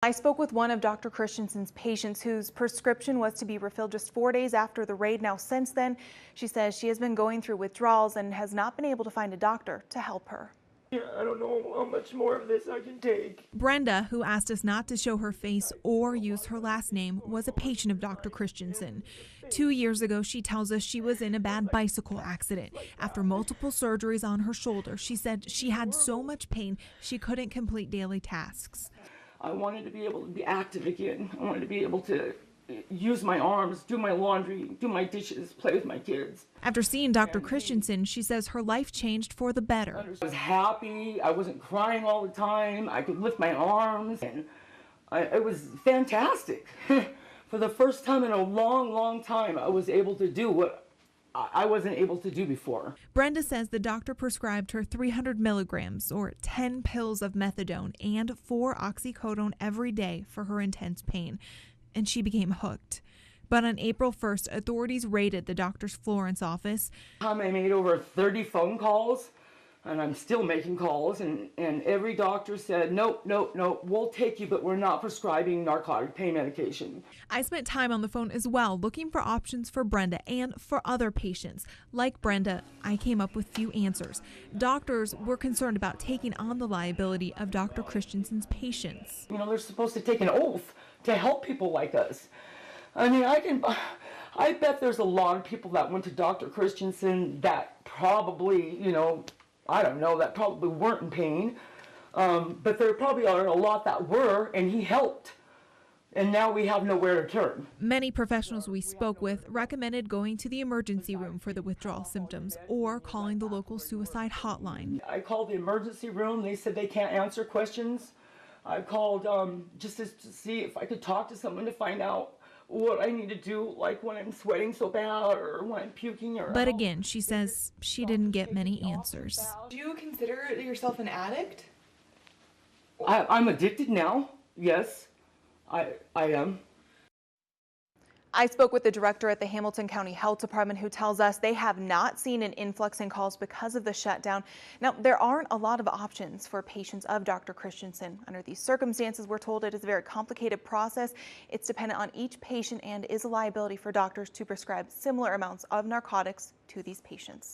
I spoke with one of Dr. Christensen's patients whose prescription was to be refilled just 4 days after the raid. Now, since then, she says she has been going through withdrawals and has not been able to find a doctor to help her. Yeah, I don't know how much more of this I can take. Brenda, who asked us not to show her face or use her last name, was a patient of Dr. Christensen. 2 years ago, she tells us she was in a bad bicycle accident. After multiple surgeries on her shoulder, she said she had so much pain she couldn't complete daily tasks. I wanted to be able to be active again. I wanted to be able to use my arms, do my laundry, do my dishes, play with my kids. After seeing Dr. Christensen, she says her life changed for the better. I was happy. I wasn't crying all the time. I could lift my arms, and it was fantastic. For the first time in a long, long time, I was able to do what I wasn't able to do before. Brenda says the doctor prescribed her 300 milligrams or 10 pills of methadone and 4 oxycodone every day for her intense pain, and she became hooked. But on April 1st, authorities raided the doctor's Florence office. I made over 30 phone calls, and I'm still making calls, and every doctor said, nope, we'll take you, but we're not prescribing narcotic pain medication. I spent time on the phone as well, looking for options for Brenda and for other patients. Like Brenda, I came up with few answers. Doctors were concerned about taking on the liability of Dr. Christensen's patients. You know, they're supposed to take an oath to help people like us. I mean, I bet there's a lot of people that went to Dr. Christensen that probably, you know, I don't know, that probably weren't in pain, but there probably are a lot that were, and he helped. And now we have nowhere to turn. Many professionals we spoke with recommended going to the emergency room for the withdrawal symptoms or calling the local suicide hotline. I called the emergency room. They said they can't answer questions. I called just to see if I could talk to someone to find out what I need to do, like when I'm sweating so bad or when I'm puking. But again, she says she didn't get many answers. Do you consider yourself an addict? I'm addicted now. Yes, I am. I spoke with the director at the Hamilton County Health Department who tells us they have not seen an influx in calls because of the shutdown. Now, there aren't a lot of options for patients of Dr. Christensen. Under these circumstances, we're told it is a very complicated process. It's dependent on each patient and is a liability for doctors to prescribe similar amounts of narcotics to these patients.